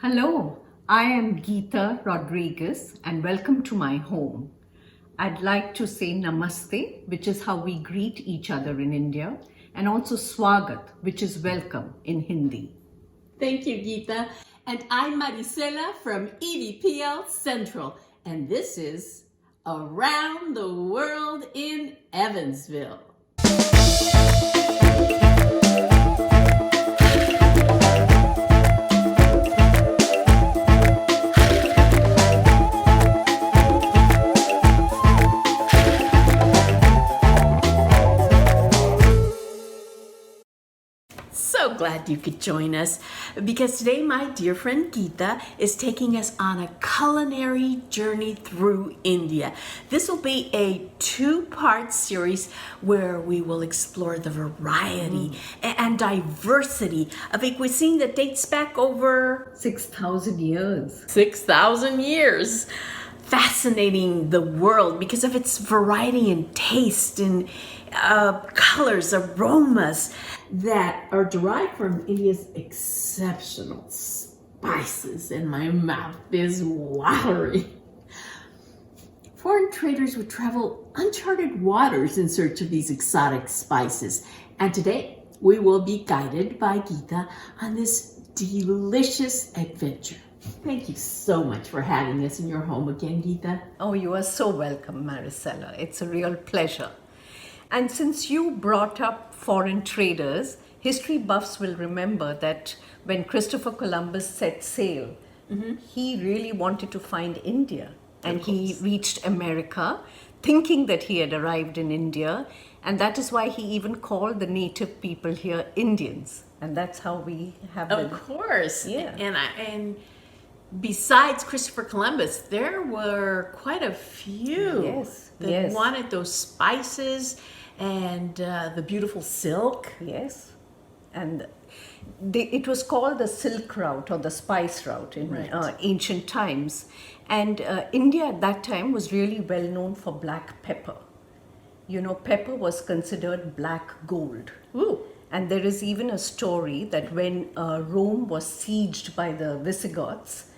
Hello, I am Geeta Rodriguez and welcome to my home. I'd like to say Namaste, which is how we greet each other in India, and also Swagat, which is welcome in Hindi. Thank you, Geeta. And I'm Marisela from EVPL Central, and this is Around the World in Evansville. So glad you could join us because today my dear friend Geeta is taking us on a culinary journey through India. This will be a two-part series where we will explore the variety and diversity of a cuisine that dates back over 6,000 years. 6,000 years. Fascinating the world because of its variety and taste and colors, aromas that are derived from India's exceptional spices, and my mouth is watering. Foreign traders would travel uncharted waters in search of these exotic spices, and today we will be guided by Geeta on this delicious adventure. Thank you so much for having us in your home again, Geeta. Oh, you are so welcome, Marisela. It's a real pleasure. And since you brought up foreign traders, history buffs will remember that when Christopher Columbus set sail, he really wanted to find India. And he reached America thinking that he had arrived in India. And that is why he even called the native people here Indians. And that's how we have Of course. Yeah. And besides Christopher Columbus, there were quite a few that wanted those spices and the beautiful silk. Yes. And it was called the silk route or the spice route in ancient times. And India at that time was really well known for black pepper. You know, pepper was considered black gold. Ooh. And there is even a story that when Rome was sieged by the Visigoths,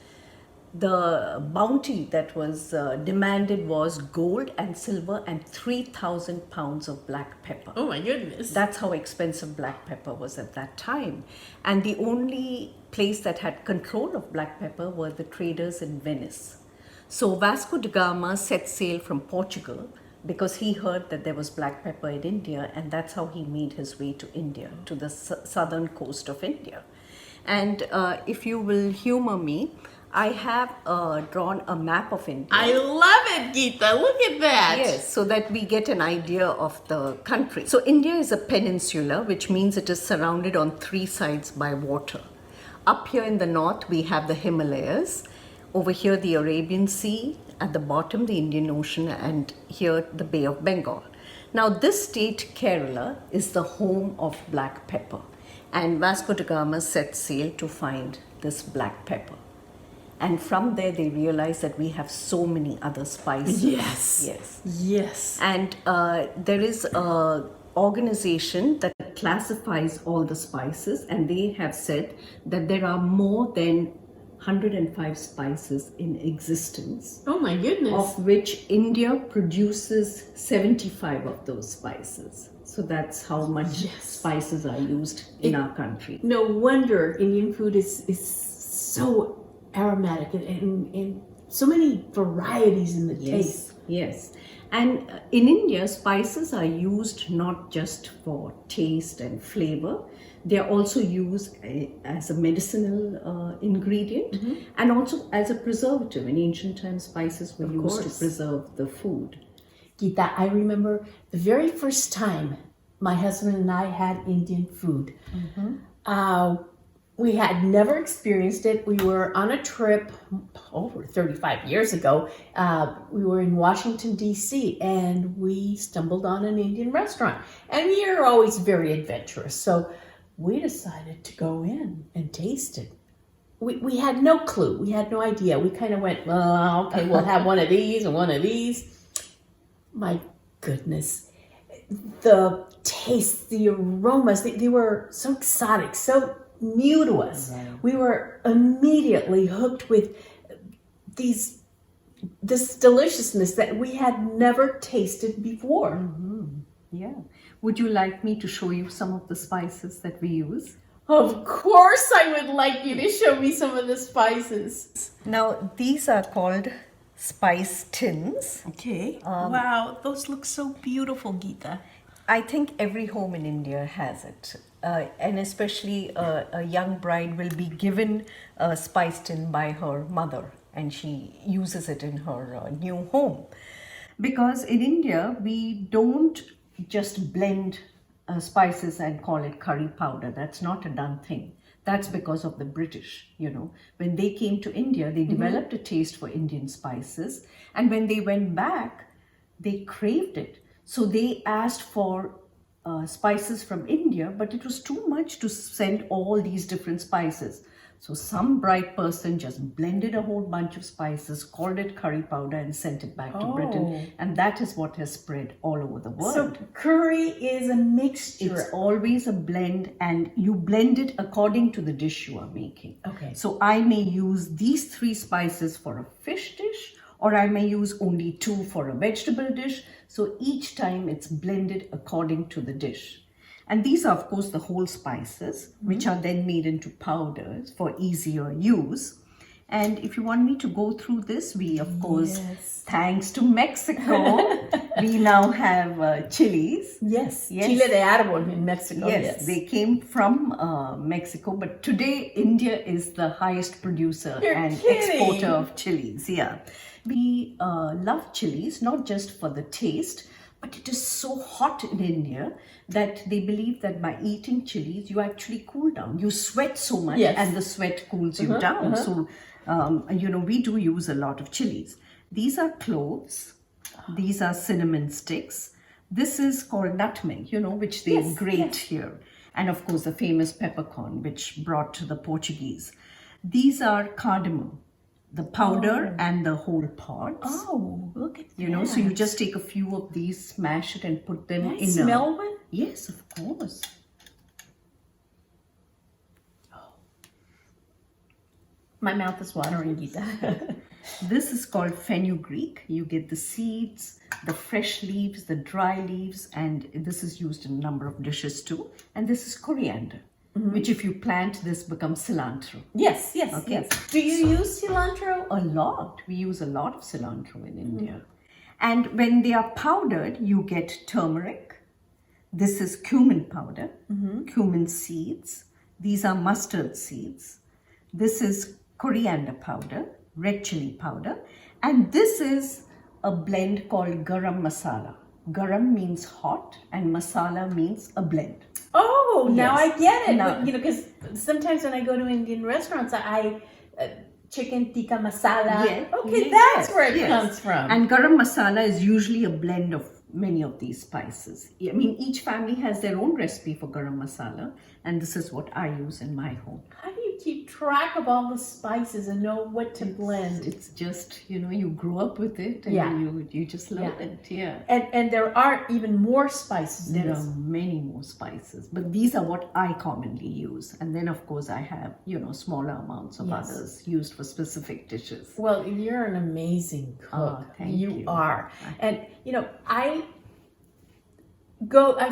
the bounty that was demanded was gold and silver and 3,000 pounds of black pepper. Oh my goodness. That's how expensive black pepper was at that time. And the only place that had control of black pepper were the traders in Venice. So Vasco da Gama set sail from Portugal because he heard that there was black pepper in India, and that's how he made his way to India, to the southern coast of India. And if you will humor me, I have drawn a map of India. I love it, Geeta. Look at that. Yes, so that we get an idea of the country. So India is a peninsula, which means it is surrounded on three sides by water. Up here in the north, we have the Himalayas. Over here, the Arabian Sea. At the bottom, the Indian Ocean. And here, the Bay of Bengal. Now, this state, Kerala, is the home of black pepper. And Vasco da Gama set sail to find this black pepper. And from there, they realized that we have so many other spices. Yes. And there is an organization that classifies all the spices, and they have said that there are more than 105 spices in existence. Oh my goodness. Of which India produces 75 of those spices. So that's how much spices are used in our country. No wonder Indian food is so aromatic and so many varieties in the taste. Yes. And in India, spices are used not just for taste and flavor. They are also used as a medicinal ingredient and also as a preservative. In ancient times, spices were used to preserve the food. Geeta, I remember the very first time my husband and I had Indian food. We had never experienced it. We were on a trip over 35 years ago. We were in Washington, D.C., and we stumbled on an Indian restaurant. And we are always very adventurous. So we decided to go in and taste it. We had no clue. We had no idea. We kind of went, well, okay, we'll have one of these and one of these. My goodness. The taste, the aromas, they were so exotic, so new to us. Right. We were immediately hooked with this deliciousness that we had never tasted before. Yeah. Would you like me to show you some of the spices that we use? Of course, I would like you to show me some of the spices. Now, these are called spice tins. Okay. Wow, those look so beautiful, Geeta. I think every home in India has it. And especially a young bride will be given a spice tin by her mother, and she uses it in her new home. Because in India, we don't just blend spices and call it curry powder. That's not a done thing. That's because of the British, you know. When they came to India, they developed a taste for Indian spices. And when they went back, they craved it. So they asked for spices from India, but it was too much to send all these different spices. So some bright person just blended a whole bunch of spices, called it curry powder, and sent it back to Britain. And that is what has spread all over the world. So curry is a mixture. It's always a blend, and you blend it according to the dish you are making. Okay. So I may use these 3 spices for a fish dish, or I may use only 2 for a vegetable dish. So each time it's blended according to the dish. And these are, of course, the whole spices, which are then made into powders for easier use. And if you want me to go through this, we, of course, thanks to Mexico, we now have chilies. Yes. Chile de árbol in Mexico. Yes, they came from Mexico, but today India is the highest producer and exporter of chilies. Yeah. We love chilies, not just for the taste, but it is so hot in India that they believe that by eating chilies, you actually cool down. You sweat so much and the sweat cools you down. So, you know, we do use a lot of chilies. These are cloves. These are cinnamon sticks. This is called nutmeg, you know, which they grate here. And of course, the famous peppercorn, which brought to the Portuguese. These are cardamom. The powder and the whole pods. Oh, look at that. You know, so you just take a few of these, smash it, and put them in. Smell one? Yes, of course. Oh. My mouth is watering, Geeta. This is called fenugreek. You get the seeds, the fresh leaves, the dry leaves, and this is used in a number of dishes too. And this is coriander. Which if you plant, this becomes cilantro. Yes. Do you use cilantro? A lot. We use a lot of cilantro in India. And when they are powdered, you get turmeric. This is cumin powder, cumin seeds. These are mustard seeds. This is coriander powder, red chili powder. And this is a blend called garam masala. Garam means hot and masala means a blend. Oh, now I get it. But, you know, because sometimes when I go to Indian restaurants, I chicken tikka masala. Yeah. Okay, that's where it comes from. And garam masala is usually a blend of many of these spices. I mean, each family has their own recipe for garam masala, and this is what I use in my home. How do you keep track of all the spices and know what to blend? It's just, you know, you grow up with it and you just love it. Yeah. And there are even more spices. There are many more spices, but these are what I commonly use. And then, of course, I have, you know, smaller amounts of others used for specific dishes. Well, you're an amazing cook. Oh, thank you. You are. And, you know, I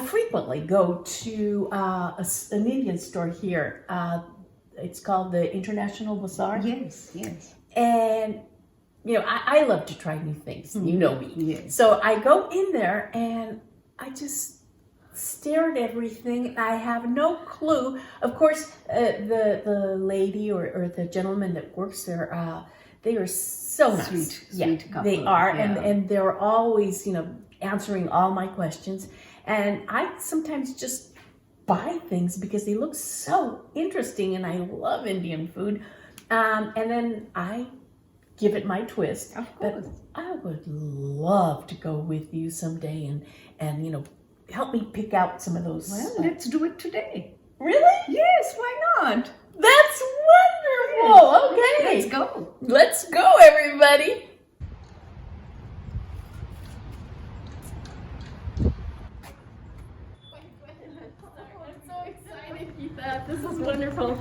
frequently go to an Indian store here. It's called the International Bazaar. Yes. And, you know, I love to try new things. You know me. Yes. So I go in there and I just stare at everything. I have no clue. Of course, the lady or the gentleman that works there, they are so nice. Sweet couple. They are. And they're always, you know, answering all my questions. And I sometimes just buy things because they look so interesting, and I love Indian food. And then I give it my twist. Of course. But I would love to go with you someday and you know, help me pick out some of those. Well, let's do it today. Really? Yes, why not? That's wonderful. Okay. Let's go. Let's go, everybody. I'm so excited, Geeta. This is wonderful.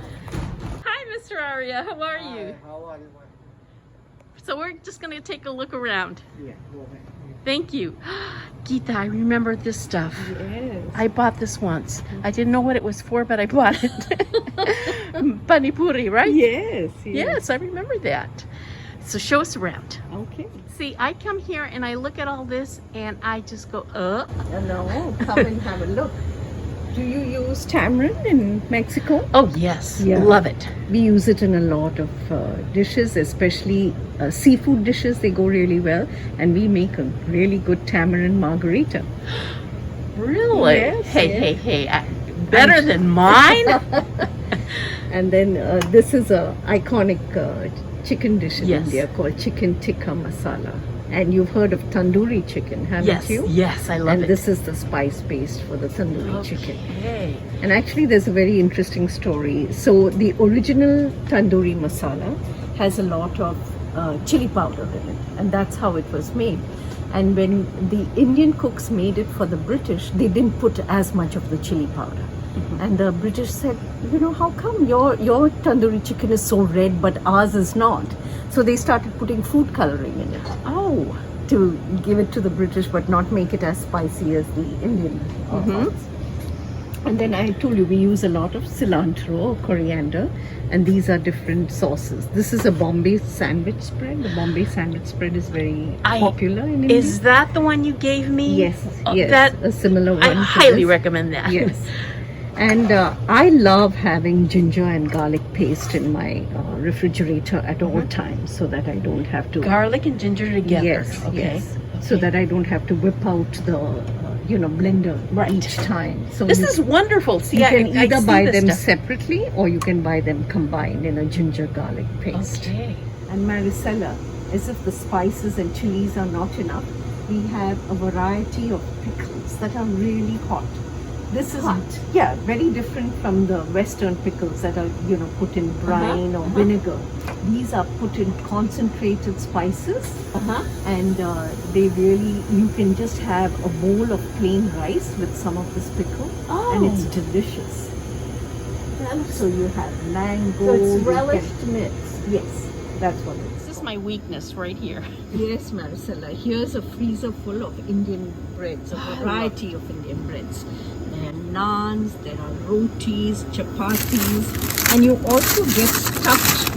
Maria. How are you? How are you? So we're just gonna take a look around. Yeah, go ahead. Thank you. Geeta, I remember this stuff. Yes. I bought this once. I didn't know what it was for, but I bought it. Pani puri, right? Yes. Yes, I remember that. So show us around. Okay. See, I come here and I look at all this and I just go, No, come and have a look. Do you use tamarind in Mexico? Oh, yes. Yeah. Love it. We use it in a lot of dishes, especially seafood dishes. They go really well. And we make a really good tamarind margarita. Really? Yes, Hey. Better than mine? And then this is a iconic chicken dish in Yes. India called chicken tikka masala. And you've heard of tandoori chicken, haven't Yes. you? Yes, I love And it. this is the spice paste for the tandoori chicken. Okay. And actually, there's a very interesting story. So, the original tandoori masala has a lot of chili powder in it, and that's how it was made. And when the Indian cooks made it for the British, they didn't put as much of the chili powder. And the British said, you know, how come your tandoori chicken is so red, but ours is not? So they started putting food coloring in it. Oh. To give it to the British but not make it as spicy as the Indian ones. And then I told you we use a lot of cilantro or coriander, and these are different sauces. This is a Bombay sandwich spread. The Bombay sandwich spread is very popular in India. Is that the one you gave me? Yes, Oh, yes, that a similar one. I to highly this. recommend that. Yes. And I love having ginger and garlic paste in my refrigerator at all times, so that I don't have to. Garlic and ginger together. Yes, Okay. yes. So that I don't have to whip out the, blender each time. So This is wonderful. See, you I can either see buy this them stuff. separately, or you can buy them combined in a ginger garlic paste. Okay. And Marisela, as if the spices and chilies are not enough, we have a variety of pickles that are really hot. This is very different from the Western pickles that are put in brine or vinegar. These are put in concentrated spices, and they really, you can just have a bowl of plain rice with some of this pickle, and it's delicious. So you have mango. So it's you relished can- mix. Yes, that's what it is. This is my weakness right here. Yes, Marisela. Here's a freezer full of Indian breads, a variety of Indian breads. There are naans, there are rotis, chapatis, and you also get stuffed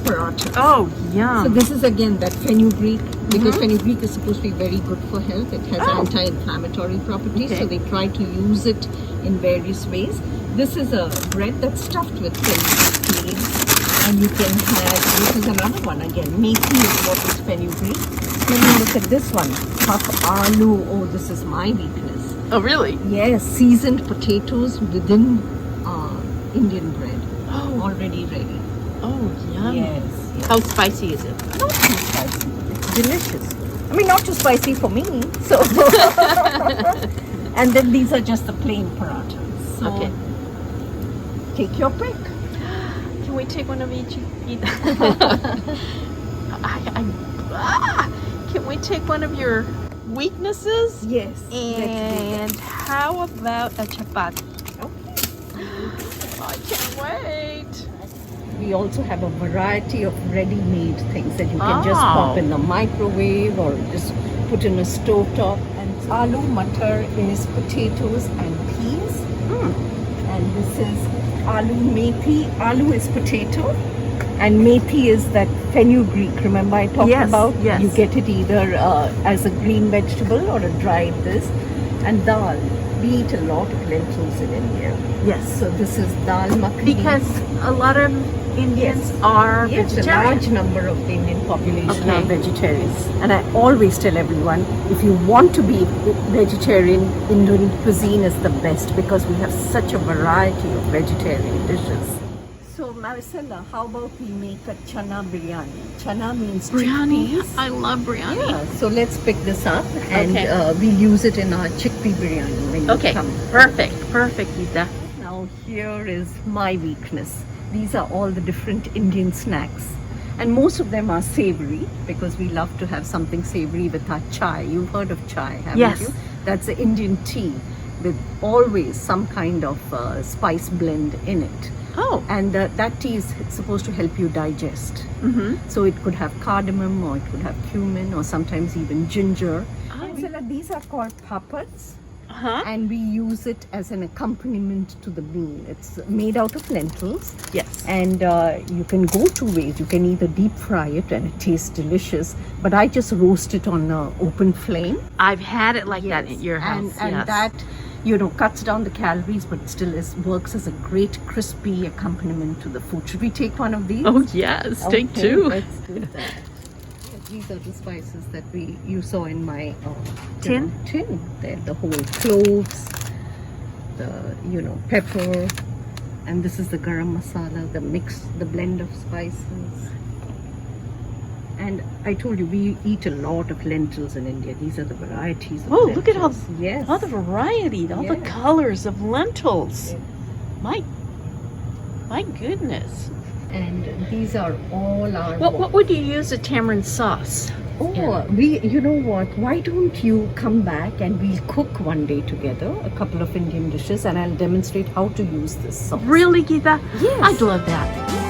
parathas. Oh, So yum. this is again that fenugreek, because fenugreek is supposed to be very good for health. It has anti-inflammatory properties, so they try to use it in various ways. This is a bread that's stuffed with fenugreek leaves, and you can have, this is another one again, methi is what is fenugreek. Then you look at this one, puff aloo. Oh, this is my weakness. Oh, really? Yes, seasoned potatoes within Indian bread, already ready. Oh, yum. Yes. How spicy is it? Not too spicy. It's delicious. I mean, not too spicy for me. So, and then these are just the plain parathas. So, Okay. take your pick. Can we take one of each? Can we take one of your weaknesses? Yes. And how about a chapati? I can't wait. We also have a variety of ready-made things that you can just pop in the microwave or just put in a stovetop. And aloo matar is potatoes and peas. And this is aloo methi. Aloo is potato, and methi is that fenugreek. Remember I talked about? Yes. You get it either as a green vegetable or a dried this. And dal. We eat a lot of lentils in India. Yes. So this is dal makhani. Because a lot of Indians are Yes, a vegetarian. large number of the Indian population are Okay. vegetarians. And I always tell everyone, if you want to be vegetarian, Indian cuisine is the best because we have such a variety of vegetarian dishes. So Marisela, how about we make a chana biryani? Chana means Biryani. chickpeas. I love biryani. Yeah, so let's pick this up and Okay. we'll use it in our chickpea biryani when you Okay, come. perfect, Geeta. Now here is my weakness. These are all the different Indian snacks, and most of them are savory because we love to have something savory with our chai. You've heard of chai, haven't Yes. you? That's the Indian tea with always some kind of spice blend in it. Oh. And that tea is supposed to help you digest. So it could have cardamom, or it could have cumin, or sometimes even ginger. Marisela, these are called papads. And we use it as an accompaniment to the meal. It's made out of lentils. Yes. And you can go two ways. You can either deep fry it and it tastes delicious, but I just roast it on an open flame. I've had it like that at your house. And that, you know, cuts down the calories, but still works as a great crispy accompaniment to the food. Should we take one of these? Oh yes, take two. Let's do that. These are the spices that you saw in my tin. They're the whole cloves, the pepper, and this is the garam masala, the blend of spices. And I told you we eat a lot of lentils in India. These are the varieties of lentils. Look at all Yes. the variety, all the colors of lentils. Yeah. My goodness. And these are all our... What would you use a tamarind sauce? You know what? Why don't you come back and we'll cook one day together, a couple of Indian dishes, and I'll demonstrate how to use this sauce. Really, Geeta? Yes. I'd love that.